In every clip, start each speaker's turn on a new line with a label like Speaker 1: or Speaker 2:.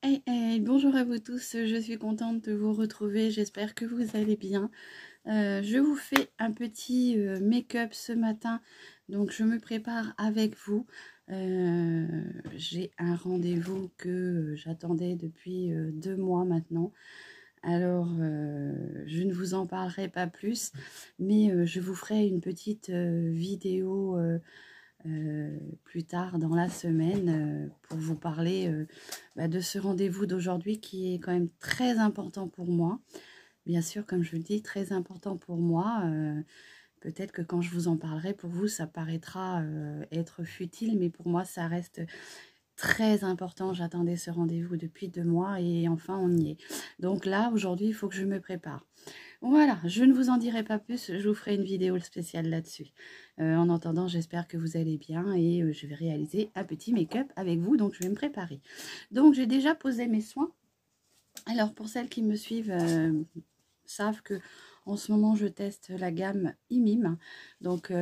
Speaker 1: Hey, hey, bonjour à vous tous, je suis contente de vous retrouver, j'espère que vous allez bien. Je vous fais un petit make-up ce matin, donc je me prépare avec vous. J'ai un rendez-vous que j'attendais depuis 2 mois maintenant. Alors, je ne vous en parlerai pas plus, mais je vous ferai une petite vidéo plus tard dans la semaine pour vous parler de ce rendez-vous d'aujourd'hui qui est quand même très important pour moi. Bien sûr, comme je vous le dis, très important pour moi. Peut-être que quand je vous en parlerai, pour vous, ça paraîtra être futile, mais pour moi, ça reste très important. J'attendais ce rendez-vous depuis 2 mois et enfin, on y est. Donc là, aujourd'hui, il faut que je me prépare. Voilà, je ne vous en dirai pas plus, je vous ferai une vidéo spéciale là-dessus. En attendant, j'espère que vous allez bien et je vais réaliser un petit make-up avec vous, donc je vais me préparer. Donc j'ai déjà posé mes soins. Alors pour celles qui me suivent, savent que en ce moment je teste la gamme IMIM. Donc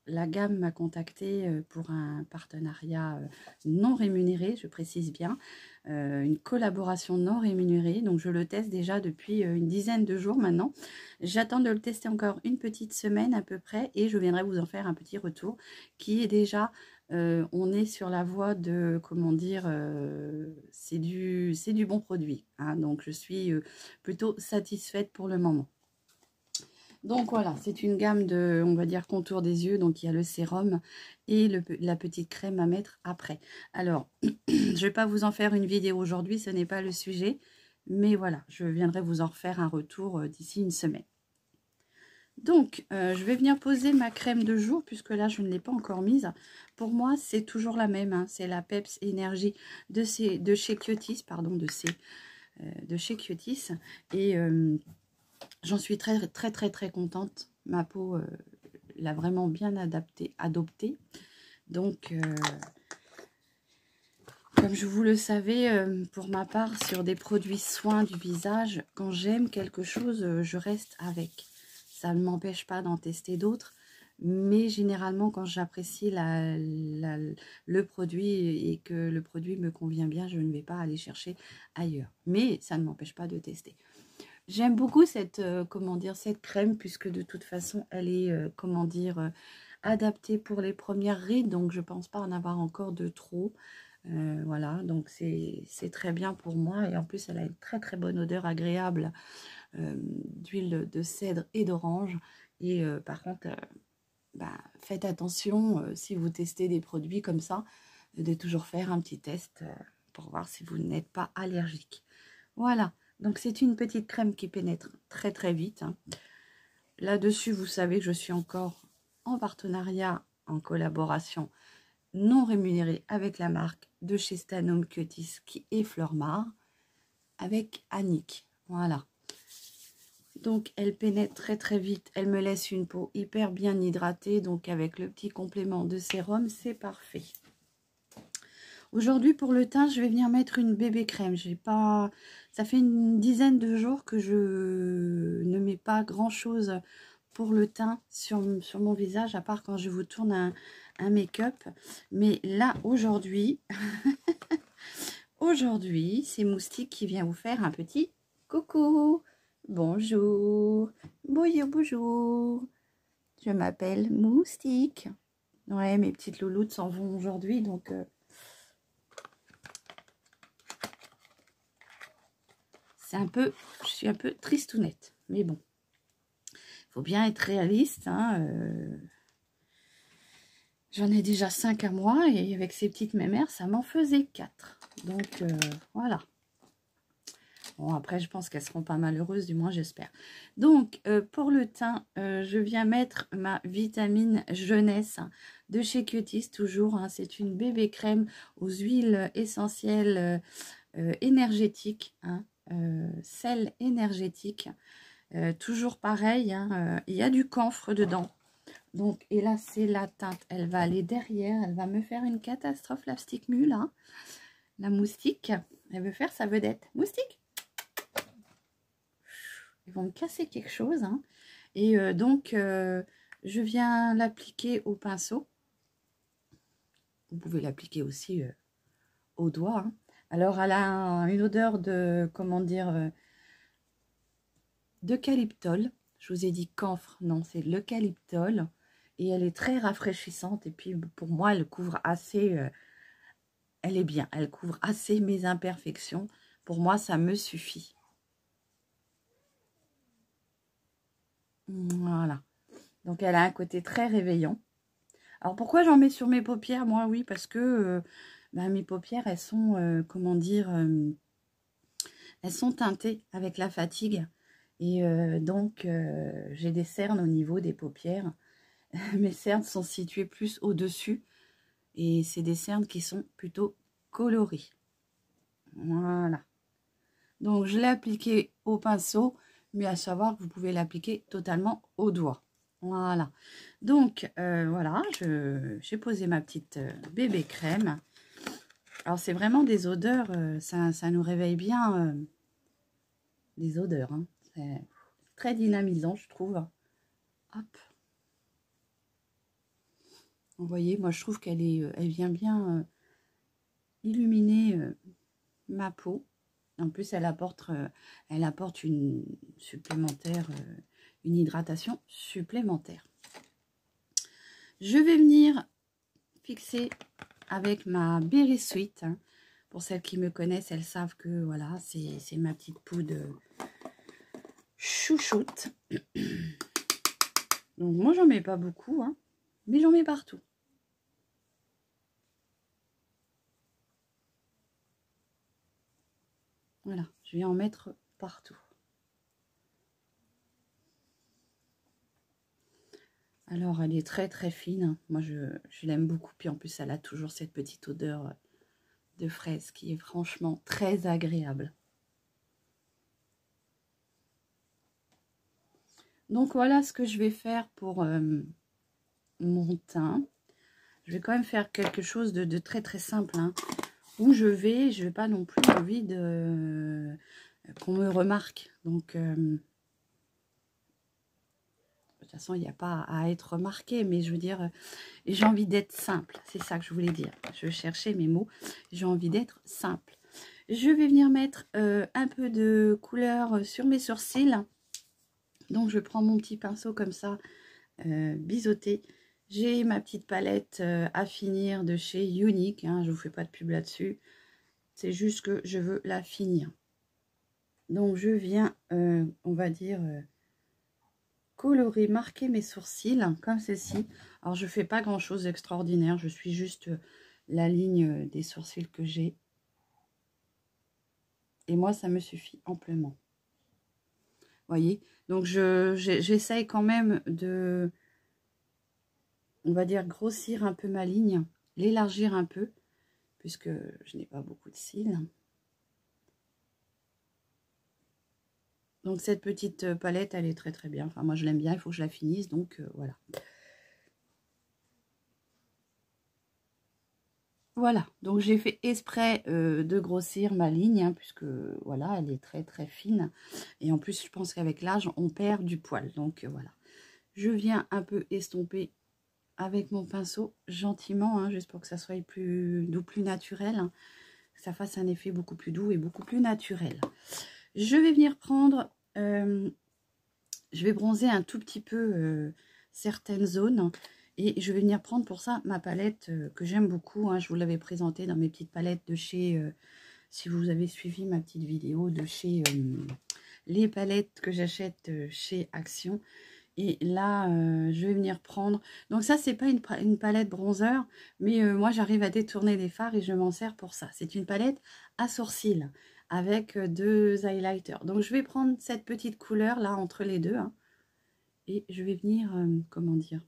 Speaker 1: la gamme m'a contacté pour un partenariat non rémunéré, je précise bien, une collaboration non rémunérée. Donc je le teste déjà depuis une dizaine de jours maintenant. J'attends de le tester encore une petite semaine à peu près et je viendrai vous en faire un petit retour qui est déjà on est sur la voie de, comment dire, c'est du bon produit, hein, donc je suis plutôt satisfaite pour le moment. Donc voilà, c'est une gamme de, on va dire, contour des yeux. Donc il y a le sérum et la petite crème à mettre après. Alors, je ne vais pas vous en faire une vidéo aujourd'hui, ce n'est pas le sujet. Mais voilà, je viendrai vous en refaire un retour d'ici une semaine. Donc, je vais venir poser ma crème de jour, puisque là, je ne l'ai pas encore mise. Pour moi, c'est toujours la même, hein, c'est la Peps Énergie de chez Kietis, pardon, de chez Kietis. Et j'en suis très contente. Ma peau l'a vraiment bien adoptée. Donc, comme je vous le savez, pour ma part, sur des produits soins du visage, quand j'aime quelque chose, je reste avec. Ça ne m'empêche pas d'en tester d'autres, mais généralement, quand j'apprécie le produit et que le produit me convient bien, je ne vais pas aller chercher ailleurs. Mais ça ne m'empêche pas de tester. J'aime beaucoup cette, comment dire, cette crème, puisque de toute façon, elle est, comment dire, adaptée pour les premières rides, donc je ne pense pas en avoir encore de trop. Voilà, donc c'est très bien pour moi. Et en plus, elle a une très bonne odeur agréable d'huile de cèdre et d'orange. Et par contre, faites attention si vous testez des produits comme ça, de toujours faire un petit test pour voir si vous n'êtes pas allergique. Voilà, donc c'est une petite crème qui pénètre très vite, hein. Là-dessus, vous savez que je suis encore en partenariat, en collaboration non rémunérée avec la marque de chez Stanome Kietis qui est Fleurmar, avec Annick. Voilà. Donc, elle pénètre très vite. Elle me laisse une peau hyper bien hydratée. Donc, avec le petit complément de sérum, c'est parfait. Aujourd'hui, pour le teint, je vais venir mettre une bébé crème. J'ai pas... Ça fait une dizaine de jours que je ne mets pas grand-chose pour le teint sur mon visage, à part quand je vous tourne un make-up. Mais là, aujourd'hui, c'est Moustique qui vient vous faire un petit coucou. Bonjour. Bonjour. Je m'appelle Moustique. Ouais, mes petites louloutes s'en vont aujourd'hui, donc... je suis un peu tristounette, mais bon, il faut bien être réaliste, hein, j'en ai déjà 5 à moi, et avec ces petites mémères, ça m'en faisait 4. Donc, voilà. Bon, après, je pense qu'elles seront pas malheureuses, du moins, j'espère. Donc, pour le teint, je viens mettre ma vitamine jeunesse de chez Kietis, toujours, hein, c'est une bébé crème aux huiles essentielles énergétiques, hein. Sel énergétique, toujours pareil, hein, il y a du camphre dedans. Donc, et là, c'est la teinte. Elle va aller derrière. Elle va me faire une catastrophe, la petite mule, hein. La moustique. Elle veut faire sa vedette. Moustique. Ils vont me casser quelque chose, hein. Et donc, je viens l'appliquer au pinceau. Vous pouvez l'appliquer aussi au doigt, hein. Alors, elle a une odeur de, comment dire, d'eucalyptol. Je vous ai dit camphre, non, c'est l'eucalyptol. Et elle est très rafraîchissante. Et puis, pour moi, elle couvre assez, elle est bien. Elle couvre assez mes imperfections. Pour moi, ça me suffit. Voilà. Donc, elle a un côté très réveillant. Alors, pourquoi j'en mets sur mes paupières? Moi, oui, parce que mes paupières, elles sont, comment dire, elles sont teintées avec la fatigue. Et donc, j'ai des cernes au niveau des paupières. Mes cernes sont situées plus au-dessus. Et c'est des cernes qui sont plutôt colorées. Voilà. Donc, je l'ai appliqué au pinceau, mais à savoir que vous pouvez l'appliquer totalement au doigt. Voilà. Donc, voilà, j'ai posé ma petite bébé crème. Alors, c'est vraiment des odeurs, ça nous réveille bien les odeurs. Hein. C'est très dynamisant, je trouve. Hop. Vous voyez, moi, je trouve qu'elle elle vient bien illuminer ma peau. En plus, elle apporte une supplémentaire, une hydratation supplémentaire. Je vais venir fixer avec ma Berry Sweet. Hein. Pour celles qui me connaissent, elles savent que voilà, c'est ma petite poudre chouchoute. Donc moi, j'en mets pas beaucoup, hein, mais j'en mets partout. Voilà, je vais en mettre partout. Alors, elle est très très fine. Moi, je l'aime beaucoup. Puis en plus, elle a toujours cette petite odeur de fraise qui est franchement très agréable. Donc, voilà ce que je vais faire pour mon teint. Je vais quand même faire quelque chose de très très simple. Hein, où je vais pas non plus envie de qu'on me remarque. Donc, de toute façon, il n'y a pas à être remarqué, mais je veux dire, j'ai envie d'être simple. C'est ça que je voulais dire. Je cherchais mes mots. J'ai envie d'être simple. Je vais venir mettre un peu de couleur sur mes sourcils. Donc, je prends mon petit pinceau comme ça, biseauté. J'ai ma petite palette à finir de chez Unique. Hein, je ne vous fais pas de pub là-dessus. C'est juste que je veux la finir. Donc, je viens, on va dire, colorer, marquer mes sourcils, comme ceci. Alors, je ne fais pas grand-chose d'extraordinaire. Je suis juste la ligne des sourcils que j'ai. Et moi, ça me suffit amplement. Voyez, donc j'essaye quand même de, on va dire, grossir un peu ma ligne, l'élargir un peu, puisque je n'ai pas beaucoup de cils. Donc cette petite palette, elle est très très bien. Enfin, moi je l'aime bien, il faut que je la finisse, donc voilà. Voilà, donc j'ai fait exprès de grossir ma ligne, hein, puisque voilà, elle est très très fine. Et en plus, je pense qu'avec l'âge, on perd du poil. Donc voilà, je viens un peu estomper avec mon pinceau, gentiment, hein, juste pour que ça soit plus doux, plus naturel. Hein, que ça fasse un effet beaucoup plus doux et beaucoup plus naturel. Je vais venir prendre, je vais bronzer un tout petit peu certaines zones. Et je vais venir prendre pour ça ma palette que j'aime beaucoup. Hein, je vous l'avais présentée dans mes petites palettes de chez, si vous avez suivi ma petite vidéo de chez les palettes que j'achète chez Action. Et là, je vais venir prendre... Donc ça, c'est pas une palette bronzer, mais moi, j'arrive à détourner les fards et je m'en sers pour ça. C'est une palette à sourcils avec 2 highlighters. Donc, je vais prendre cette petite couleur là entre les deux. Hein, et je vais venir, comment dire,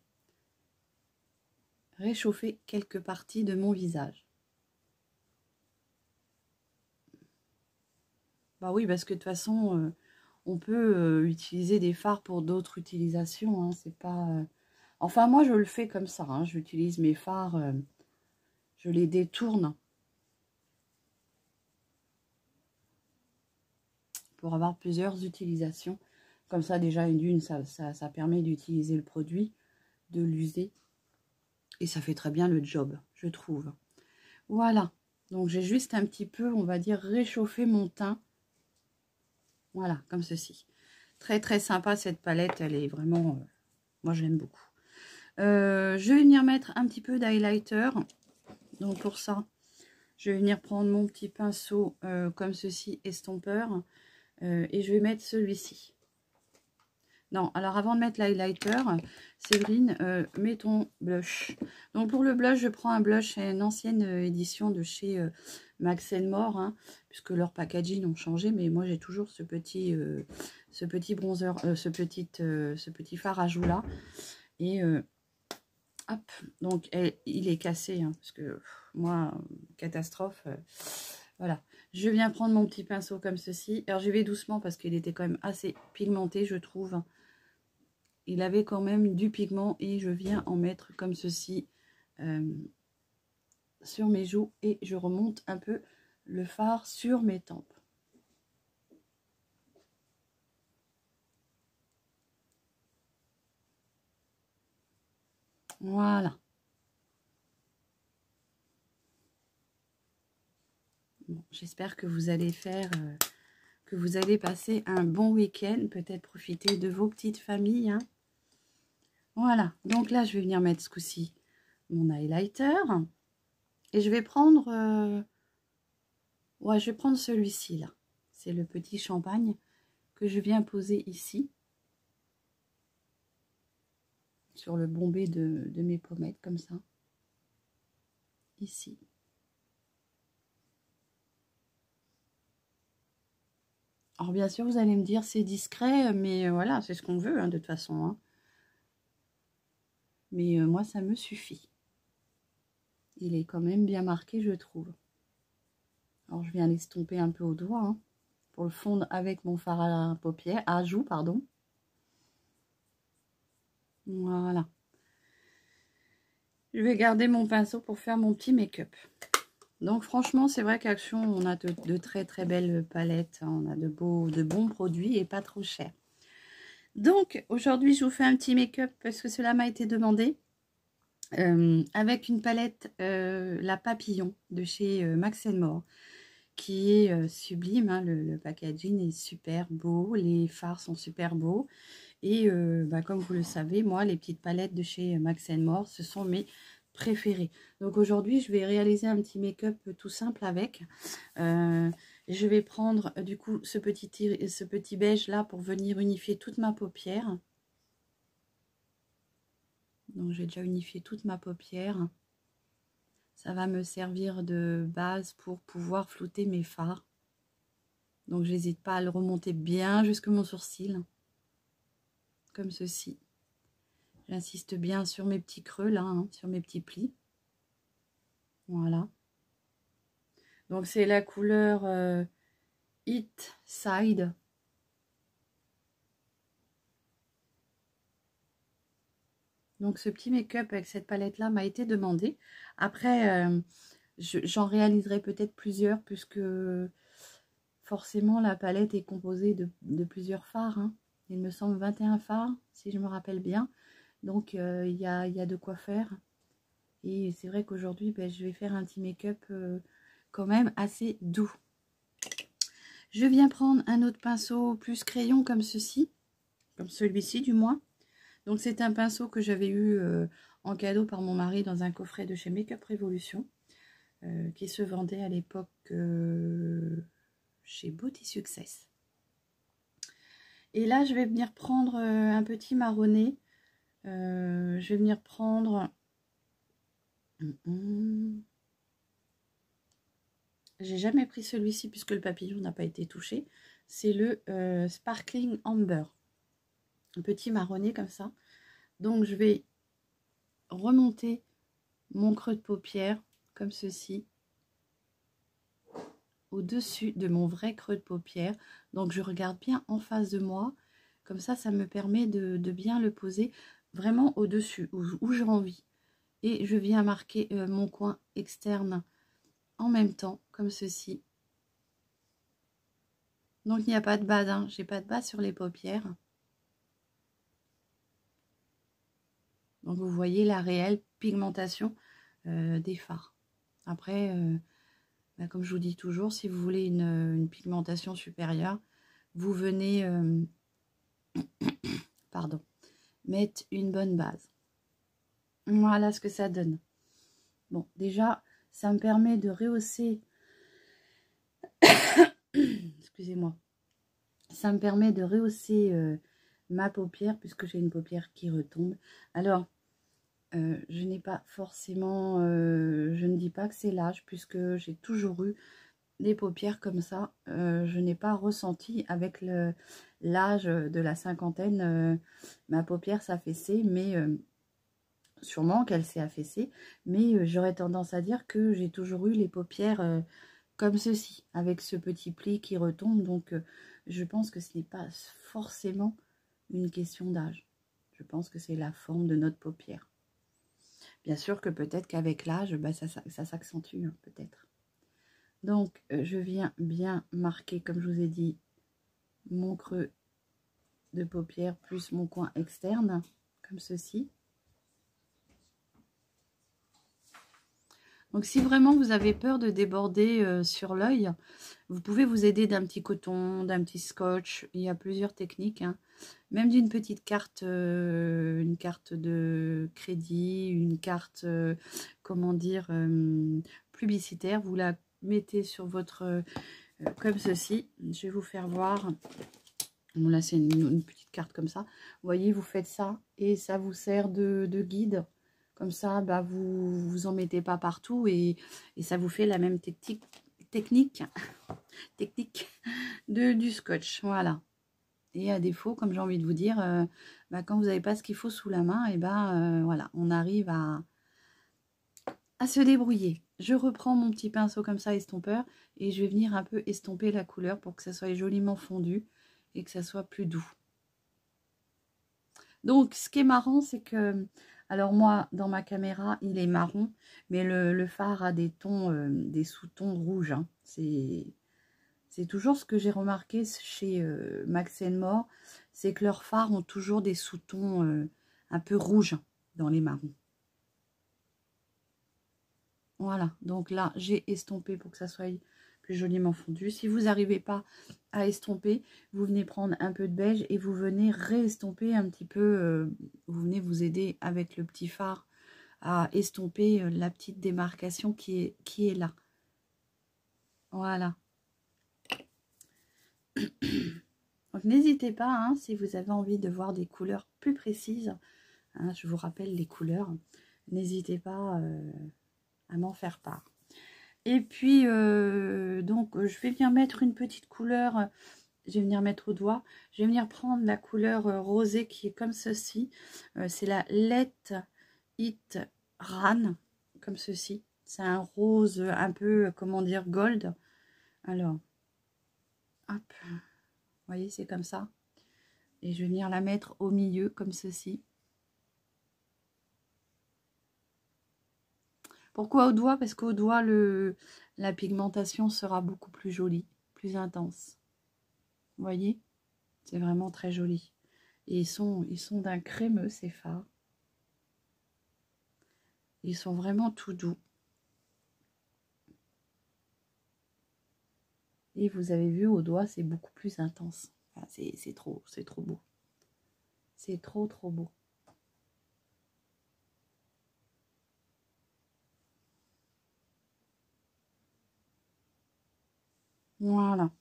Speaker 1: réchauffer quelques parties de mon visage. Bah oui, parce que de toute façon, on peut utiliser des fards pour d'autres utilisations. Hein, c'est pas... Enfin, moi, je le fais comme ça. Hein, j'utilise mes fards, je les détourne pour avoir plusieurs utilisations. Comme ça, déjà, d'une, ça permet d'utiliser le produit, de l'user. Et ça fait très bien le job, je trouve. Voilà. Donc j'ai juste un petit peu, on va dire, réchauffé mon teint. Voilà, comme ceci. Très très sympa cette palette, elle est vraiment... moi je l'aime beaucoup. Je vais venir mettre un petit peu d'highlighter. Donc pour ça, je vais venir prendre mon petit pinceau comme ceci, estompeur. Et je vais mettre celui-ci. Non, alors avant de mettre l'highlighter, Séverine, mets ton blush. Donc pour le blush, je prends un blush, une ancienne édition de chez Max More, hein, puisque leurs packaging ont changé, mais moi j'ai toujours ce petit bronzer, ce petit fard à joues là. Et hop, donc il est cassé, hein, parce que moi, catastrophe. Voilà, je viens prendre mon petit pinceau comme ceci. Alors je vais doucement parce qu'il était quand même assez pigmenté, je trouve. Il avait quand même du pigment et je viens en mettre comme ceci sur mes joues et je remonte un peu le fard sur mes tempes. Voilà. Bon, j'espère que vous allez que vous allez passer un bon week-end, peut-être profiter de vos petites familles, hein. Voilà, donc là je vais venir mettre ce coup-ci mon highlighter et je vais prendre ouais, je vais prendre celui-ci là, c'est le petit champagne que je viens poser ici sur le bombé de mes pommettes comme ça, ici. Alors bien sûr vous allez me dire c'est discret, mais voilà, c'est ce qu'on veut, hein, de toute façon, hein. Mais moi ça me suffit. Il est quand même bien marqué, je trouve. Alors je viens l'estomper un peu au doigt, hein, pour le fondre avec mon fard à paupières, à joues, pardon. Voilà. Je vais garder mon pinceau pour faire mon petit make-up. Donc franchement, c'est vrai qu'Action, on a de très très belles palettes. On a de bons produits et pas trop chers. Donc aujourd'hui, je vous fais un petit make-up parce que cela m'a été demandé. Avec une palette La Papillon de chez Max More, qui est sublime, hein. Le packaging est super beau, les fards sont super beaux. Et comme vous le savez, moi, les petites palettes de chez Max More, ce sont mes préférées. Donc aujourd'hui, je vais réaliser un petit make-up tout simple avec. Je vais prendre du coup ce petit beige là pour venir unifier toute ma paupière. Donc j'ai déjà unifié toute ma paupière. Ça va me servir de base pour pouvoir flouter mes fards. Donc j'hésite pas à le remonter bien jusque mon sourcil. Comme ceci. J'insiste bien sur mes petits creux là, hein, sur mes petits plis. Voilà. Donc c'est la couleur Hit Side. Donc ce petit make-up avec cette palette là m'a été demandé. Après, j'en réaliserai peut-être plusieurs puisque forcément la palette est composée de plusieurs fards, hein. Il me semble 21 fards si je me rappelle bien. Donc il y a de quoi faire. Et c'est vrai qu'aujourd'hui, je vais faire un petit make-up quand même assez doux. Je viens prendre un autre pinceau plus crayon comme ceci. Comme celui-ci du moins. Donc c'est un pinceau que j'avais eu en cadeau par mon mari dans un coffret de chez Make-up Révolution. Qui se vendait à l'époque chez Beauty Success. Et là, je vais venir prendre un petit marronné. Je vais venir prendre... J'ai jamais pris celui-ci puisque le papillon n'a pas été touché. C'est le Sparkling Amber. Un petit marronné comme ça. Donc, je vais remonter mon creux de paupière comme ceci. Au-dessus de mon vrai creux de paupière. Donc, je regarde bien en face de moi. Comme ça, ça me permet de bien le poser vraiment au-dessus, où j'ai envie. Et je viens marquer mon coin externe en même temps, comme ceci. Donc, il n'y a pas de bas, hein. J'ai pas de bas sur les paupières. Donc, vous voyez la réelle pigmentation des fards. Après, bah, comme je vous dis toujours, si vous voulez une pigmentation supérieure, vous venez pardon, mettre une bonne base. Voilà ce que ça donne. Bon, déjà, ça me permet de rehausser, excusez-moi, ça me permet de rehausser ma paupière, puisque j'ai une paupière qui retombe. Alors, je n'ai pas forcément, je ne dis pas que c'est l'âge, puisque j'ai toujours eu des paupières comme ça. Je n'ai pas ressenti avec l'âge de la cinquantaine ma paupière s'affaisser, mais sûrement qu'elle s'est affaissée, mais j'aurais tendance à dire que j'ai toujours eu les paupières comme ceci, avec ce petit pli qui retombe. Donc je pense que ce n'est pas forcément une question d'âge. Je pense que c'est la forme de notre paupière. Bien sûr que peut-être qu'avec l'âge, bah, ça s'accentue, hein, peut-être. Donc, je viens bien marquer, comme je vous ai dit, mon creux de paupière plus mon coin externe, comme ceci. Donc, si vraiment vous avez peur de déborder sur l'œil, vous pouvez vous aider d'un petit coton, d'un petit scotch. Il y a plusieurs techniques, hein. Même d'une petite carte, une carte de crédit, une carte, comment dire, publicitaire. Vous la mettez sur votre, comme ceci. Je vais vous faire voir. Bon, là, c'est une petite carte comme ça. Vous voyez, vous faites ça et ça vous sert de guide. Comme ça, bah, vous vous en mettez pas partout et ça vous fait la même technique du scotch. Voilà. Et à défaut, comme j'ai envie de vous dire, bah, quand vous n'avez pas ce qu'il faut sous la main, et ben voilà, on arrive à se débrouiller. Je reprends mon petit pinceau comme ça, estompeur, et je vais venir un peu estomper la couleur pour que ça soit joliment fondu et que ça soit plus doux. Donc, ce qui est marrant, c'est que, alors moi, dans ma caméra, il est marron, mais le fard a des tons, des sous-tons rouges, hein. C'est toujours ce que j'ai remarqué chez Max & More, c'est que leurs fards ont toujours des sous-tons un peu rouges dans les marrons. Voilà, donc là, j'ai estompé pour que ça soit plus joliment fondu. Si vous n'arrivez pas à estomper, vous venez prendre un peu de beige et vous venez réestomper un petit peu. Vous venez vous aider avec le petit fard à estomper la petite démarcation qui est là. Voilà. Donc n'hésitez pas, hein, si vous avez envie de voir des couleurs plus précises, hein, je vous rappelle les couleurs, n'hésitez pas à m'en faire part. Et puis, donc, je vais venir mettre une petite couleur, je vais venir mettre au doigt, je vais venir prendre la couleur rosée qui est comme ceci, c'est la Let It Run, comme ceci, c'est un rose un peu, comment dire, gold. Alors, hop, vous voyez, c'est comme ça. Et je vais venir la mettre au milieu, comme ceci. Pourquoi au doigt? Parce qu'au doigt, la pigmentation sera beaucoup plus jolie, plus intense. Vous voyez? C'est vraiment très joli. Et ils sont d'un crémeux, ces fards. Ils sont vraiment tout doux. Et vous avez vu, au doigt, c'est beaucoup plus intense. Enfin, c'est trop beau. C'est trop beau. Voilà.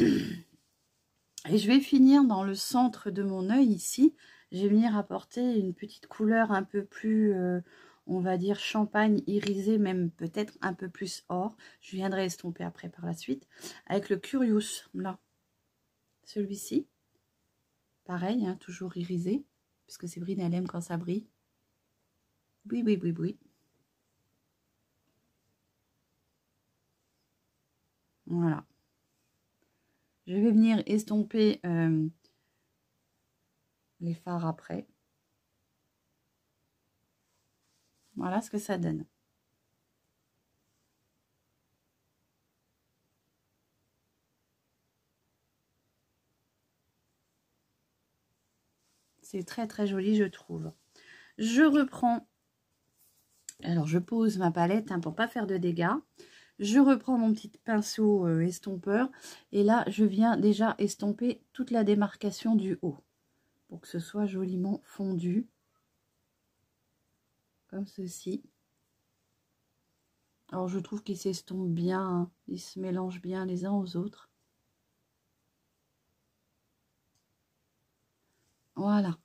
Speaker 1: Et je vais finir dans le centre de mon œil ici. Je vais venir apporter une petite couleur un peu plus, on va dire, champagne irisé, même peut-être un peu plus or. Je viendrai estomper après par la suite. Avec le Curious, là. Celui-ci. Pareil, hein, toujours irisé. Puisque Séverine, elle aime quand ça brille. Oui. Voilà. Je vais venir estomper les fards après. Voilà ce que ça donne. C'est très joli, je trouve. Je reprends. Alors, je pose ma palette, hein, pour pas faire de dégâts. Je reprends mon petit pinceau estompeur et là je viens déjà estomper toute la démarcation du haut pour que ce soit joliment fondu comme ceci. Alors je trouve qu'ils s'estompent bien, hein. Ils se mélangent bien les uns aux autres. Voilà.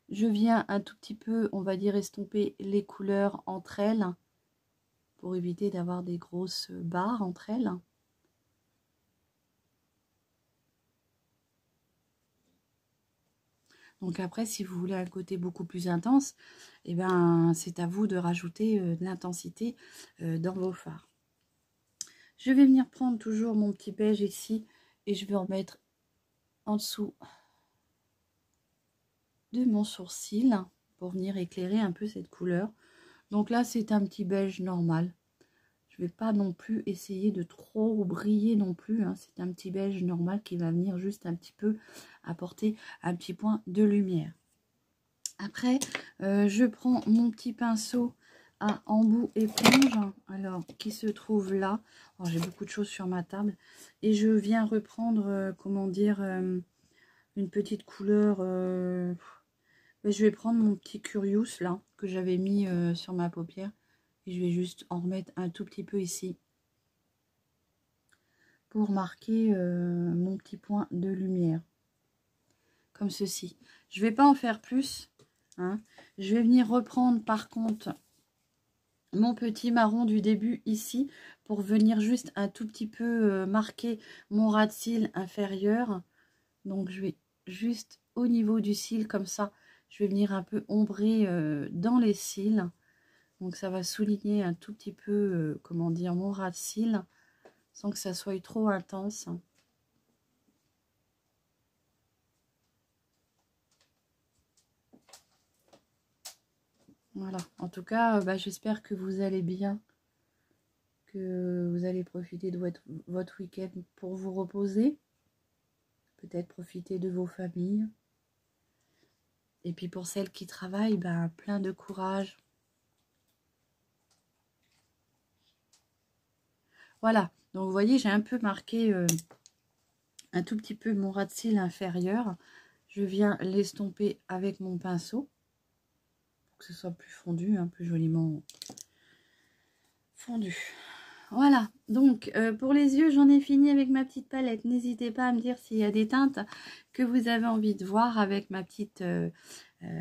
Speaker 1: Je viens un tout petit peu, on va dire, estomper les couleurs entre elles pour éviter d'avoir des grosses barres entre elles. Donc après, si vous voulez un côté beaucoup plus intense, eh ben, c'est à vous de rajouter de l'intensité dans vos fards. Je vais venir prendre toujours mon petit beige ici et je vais en mettre en dessous de mon sourcil pour venir éclairer un peu cette couleur. Donc là, c'est un petit beige normal. Je vais pas non plus essayer de trop briller non plus, hein. C'est un petit beige normal qui va venir juste un petit peu apporter un petit point de lumière. Après, je prends mon petit pinceau à embout éponge, alors qui se trouve là. J'ai beaucoup de choses sur ma table et je viens reprendre, comment dire, une petite couleur. Je vais prendre mon petit Curious là que j'avais mis sur ma paupière. Et je vais juste en remettre un tout petit peu ici pour marquer mon petit point de lumière. Comme ceci. Je ne vais pas en faire plus, hein. Je vais venir reprendre par contre mon petit marron du début ici pour venir juste un tout petit peu marquer mon ras de cils inférieur. Donc je vais juste au niveau du cil comme ça. Je vais venir un peu ombrer dans les cils. Donc ça va souligner un tout petit peu, comment dire, mon ras de cils, sans que ça soit trop intense. Voilà, en tout cas, j'espère que vous allez bien, que vous allez profiter de votre week-end pour vous reposer. Peut-être profiter de vos familles. Et puis pour celles qui travaillent, plein de courage. Voilà, donc vous voyez, j'ai un peu marqué un tout petit peu mon ras de cils inférieur. Je viens l'estomper avec mon pinceau pour que ce soit plus fondu, hein, plus joliment fondu. Voilà, donc pour les yeux, j'en ai fini avec ma petite palette. N'hésitez pas à me dire s'il y a des teintes que vous avez envie de voir avec ma petite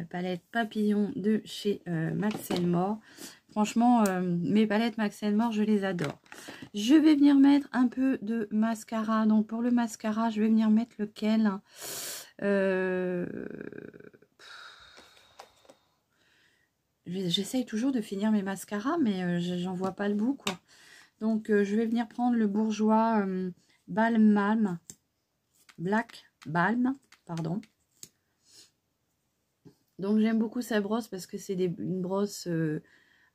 Speaker 1: palette papillon de chez Max Elmore. Franchement, mes palettes Max Elmore, je les adore. Je vais venir mettre un peu de mascara. Donc pour le mascara, je vais venir mettre lequel j'essaye toujours de finir mes mascaras, mais j'en vois pas le bout, quoi. Donc je vais venir prendre le Bourjois Balm Black Balm, pardon. Donc j'aime beaucoup sa brosse parce que c'est une brosse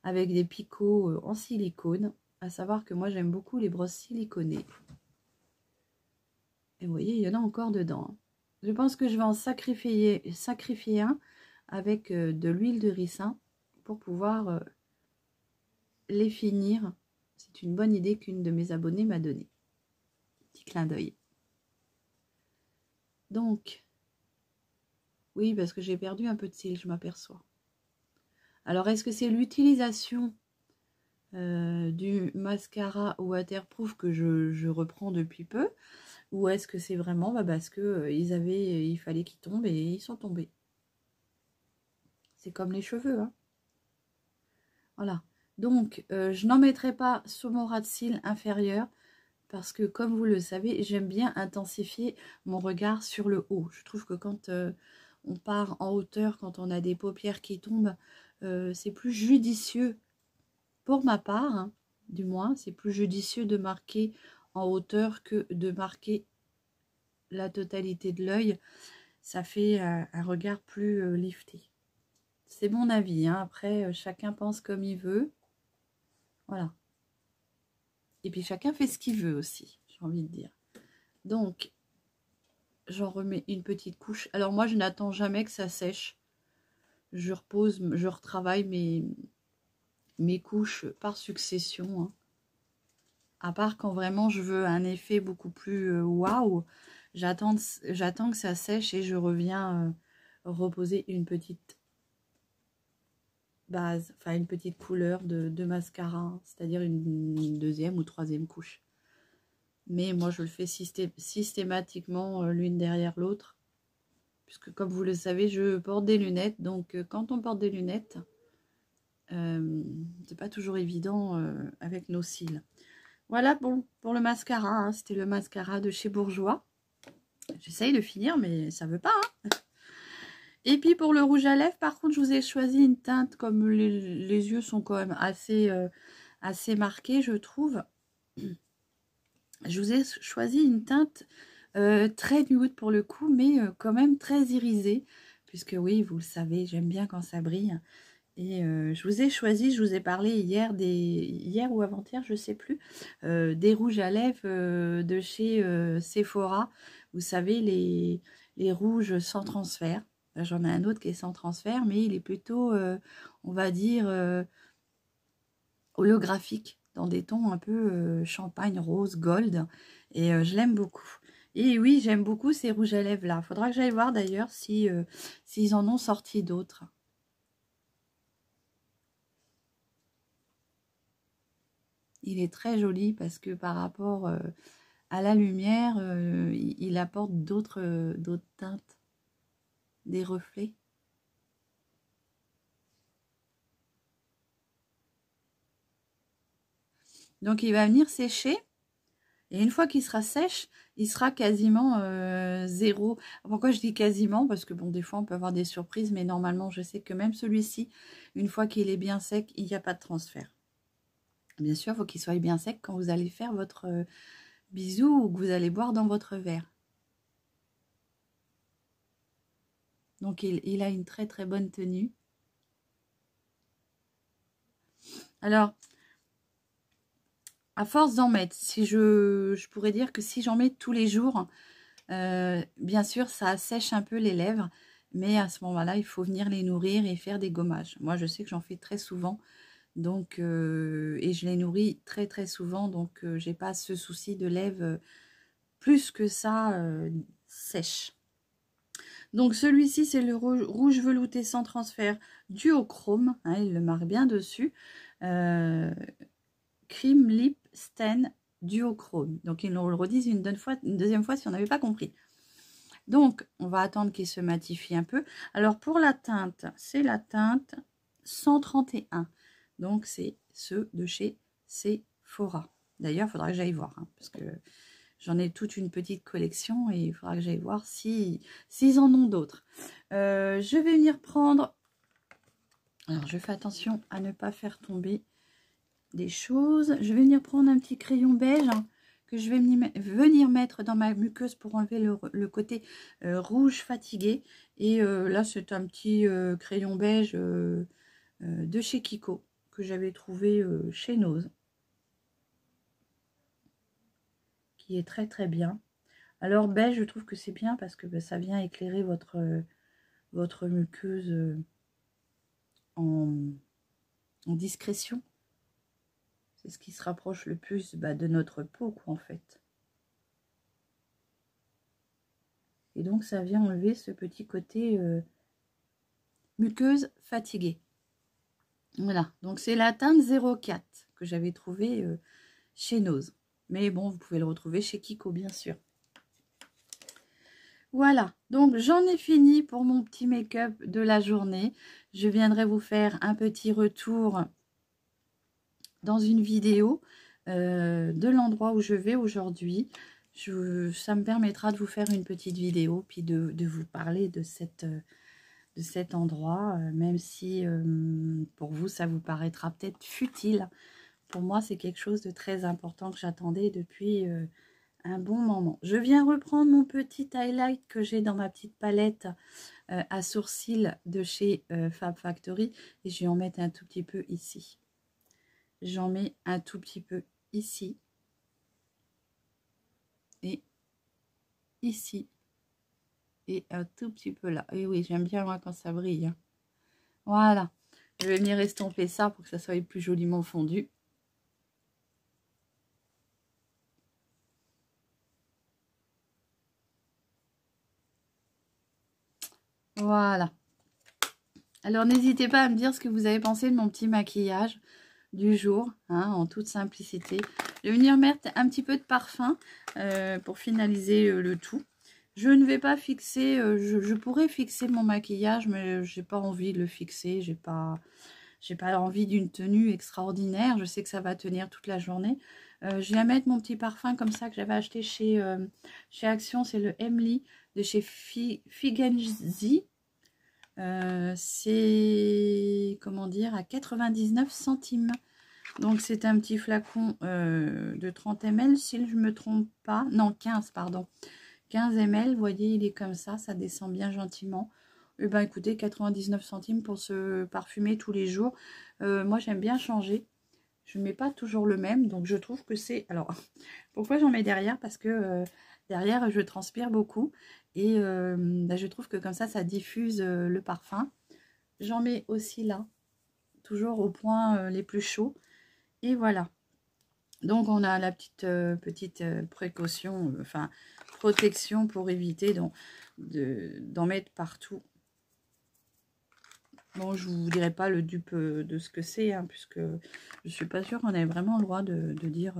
Speaker 1: avec des picots en silicone. À savoir que moi j'aime beaucoup les brosses siliconées. Et vous voyez, il y en a encore dedans. Je pense que je vais en sacrifier un avec de l'huile de ricin pour pouvoir les finir. C'est une bonne idée qu'une de mes abonnées m'a donné. Petit clin d'œil. Donc, oui, parce que j'ai perdu un peu de cils, je m'aperçois. Alors, est-ce que c'est l'utilisation du mascara waterproof que je reprends depuis peu, ou est-ce que c'est vraiment parce que il fallait qu'ils tombent et ils sont tombés? C'est comme les cheveux, hein. Voilà. Donc, je n'en mettrai pas sur mon ras de cils inférieur parce que, comme vous le savez, j'aime bien intensifier mon regard sur le haut. Je trouve que quand on part en hauteur, quand on a des paupières qui tombent, c'est plus judicieux, pour ma part, hein, du moins, c'est plus judicieux de marquer en hauteur que de marquer la totalité de l'œil. Ça fait un regard plus lifté. C'est mon avis, hein. Après, chacun pense comme il veut. Voilà. Et puis chacun fait ce qu'il veut aussi, j'ai envie de dire. Donc, j'en remets une petite couche. Alors moi, je n'attends jamais que ça sèche. Je repose, je retravaille mes couches par succession, hein. À part quand vraiment je veux un effet beaucoup plus waouh, j'attends que ça sèche et je reviens reposer une petite base, enfin une petite couleur de mascara, c'est-à-dire une deuxième ou troisième couche. Mais moi je le fais systématiquement l'une derrière l'autre, puisque comme vous le savez, je porte des lunettes, donc quand on porte des lunettes, c'est pas toujours évident avec nos cils. Voilà pour le mascara, hein. C'était le mascara de chez Bourjois. J'essaye de finir, mais ça veut pas, hein. Et puis pour le rouge à lèvres, par contre, je vous ai choisi une teinte, comme les yeux sont quand même assez marqués, je trouve. Je vous ai choisi une teinte très nude pour le coup, mais quand même très irisée. Puisque oui, vous le savez, j'aime bien quand ça brille. Et je vous ai choisi, je vous ai parlé hier ou avant-hier, je sais plus, des rouges à lèvres de chez Sephora. Vous savez, les rouges sans transfert. J'en ai un autre qui est sans transfert, mais il est plutôt, on va dire, holographique, dans des tons un peu champagne, rose, gold. Et je l'aime beaucoup. Et oui, j'aime beaucoup ces rouges à lèvres là. Faudra que j'aille voir d'ailleurs s'ils en ont sorti d'autres. Il est très joli parce que par rapport à la lumière, il apporte d'autres teintes, des reflets. Donc il va venir sécher. Et une fois qu'il sera sèche, il sera quasiment zéro. Pourquoi je dis quasiment? Parce que bon, des fois on peut avoir des surprises, mais normalement je sais que même celui-ci, une fois qu'il est bien sec, il n'y a pas de transfert. Bien sûr, il faut qu'il soit bien sec quand vous allez faire votre bisou ou que vous allez boire dans votre verre. Donc il a une très très bonne tenue. Alors, à force d'en mettre, si je pourrais dire que si j'en mets tous les jours, bien sûr, ça assèche un peu les lèvres, mais à ce moment-là, il faut venir les nourrir et faire des gommages. Moi, je sais que j'en fais très souvent, donc et je les nourris très très souvent, donc j'ai pas ce souci de lèvres plus que ça sèche. Donc celui-ci, c'est le rouge velouté sans transfert duochrome, hein, il le marque bien dessus. Cream Lip Stain duochrome. Donc ils nous le redisent une deuxième fois si on n'avait pas compris. Donc on va attendre qu'il se matifie un peu. Alors pour la teinte, c'est la teinte 131. Donc c'est ceux de chez Sephora. D'ailleurs, il faudra que j'aille voir, hein, parce que j'en ai toute une petite collection et il faudra que j'aille voir s'ils en ont d'autres. Je vais venir prendre... Alors, je fais attention à ne pas faire tomber des choses. Je vais venir prendre un petit crayon beige hein, que je vais venir mettre dans ma muqueuse pour enlever le côté rouge fatigué. Et là, c'est un petit crayon beige de chez Kiko que j'avais trouvé chez Nose. Qui est très très bien. Alors beige, je trouve que c'est bien parce que ça vient éclairer votre muqueuse en discrétion. C'est ce qui se rapproche le plus de notre peau, quoi, en fait. Et donc, ça vient enlever ce petit côté muqueuse fatiguée. Voilà, donc c'est la teinte 04 que j'avais trouvé chez Nose. Mais bon, vous pouvez le retrouver chez Kiko, bien sûr. Voilà, donc j'en ai fini pour mon petit make-up de la journée. Je viendrai vous faire un petit retour dans une vidéo de l'endroit où je vais aujourd'hui. Ça me permettra de vous faire une petite vidéo, puis de vous parler de cet endroit, même si pour vous, ça vous paraîtra peut-être futile. Pour moi, c'est quelque chose de très important que j'attendais depuis un bon moment. Je viens reprendre mon petit highlight que j'ai dans ma petite palette à sourcils de chez Fab Factory et je vais en mettre un tout petit peu ici. J'en mets un tout petit peu ici et ici et un tout petit peu là. Et oui, j'aime bien moi quand ça brille. Hein. Voilà. Je vais venir estomper ça pour que ça soit plus joliment fondu. Voilà. Alors, n'hésitez pas à me dire ce que vous avez pensé de mon petit maquillage du jour, hein, en toute simplicité. Je vais venir mettre un petit peu de parfum pour finaliser le tout. Je ne vais pas fixer, je pourrais fixer mon maquillage, mais j'ai pas envie de le fixer. J'ai pas envie d'une tenue extraordinaire. Je sais que ça va tenir toute la journée. Je viens mettre mon petit parfum comme ça que j'avais acheté chez Action. C'est le Emily de chez Figenzi. C'est, comment dire, à 99 centimes. Donc, c'est un petit flacon de 30 ml, si je ne me trompe pas. Non, 15, pardon. 15 ml, vous voyez, il est comme ça descend bien gentiment. Et ben écoutez, 99 centimes pour se parfumer tous les jours. Moi, j'aime bien changer. Je ne mets pas toujours le même, donc je trouve que c'est... Alors, pourquoi j'en mets derrière? Parce que derrière, je transpire beaucoup. Et ben, je trouve que comme ça diffuse le parfum. J'en mets aussi là, toujours au point les plus chauds. Et voilà. Donc, on a la petite précaution, enfin, protection pour éviter d'en mettre partout. Bon, je vous dirai pas le dupe de ce que c'est, hein, puisque je suis pas sûre qu'on ait vraiment le droit de dire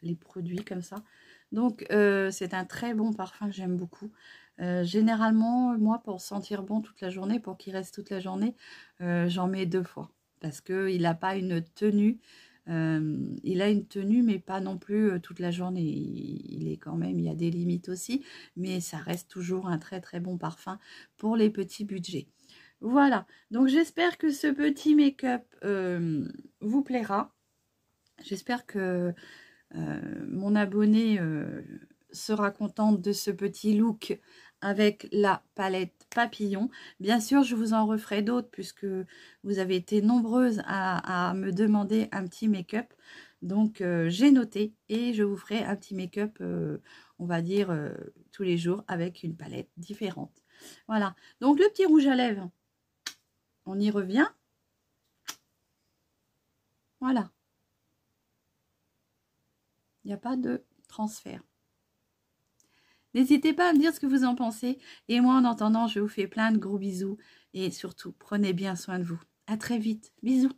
Speaker 1: les produits comme ça. Donc, c'est un très bon parfum que j'aime beaucoup. Généralement, moi, pour sentir bon toute la journée, pour qu'il reste toute la journée, j'en mets 2 fois. Parce qu'il n'a pas une tenue. Il a une tenue, mais pas non plus toute la journée. Il est quand même, il y a des limites aussi. Mais ça reste toujours un très très bon parfum pour les petits budgets. Voilà. Donc, j'espère que ce petit make-up vous plaira. J'espère que mon abonné sera contente de ce petit look avec la palette papillon. Bien sûr, je vous en referai d'autres puisque vous avez été nombreuses à me demander un petit make-up. Donc, j'ai noté et je vous ferai un petit make-up, on va dire, tous les jours avec une palette différente. Voilà. Donc, le petit rouge à lèvres, on y revient. Voilà. Il n'y a pas de transfert. N'hésitez pas à me dire ce que vous en pensez. Et moi, en attendant, je vous fais plein de gros bisous. Et surtout, prenez bien soin de vous. À très vite. Bisous.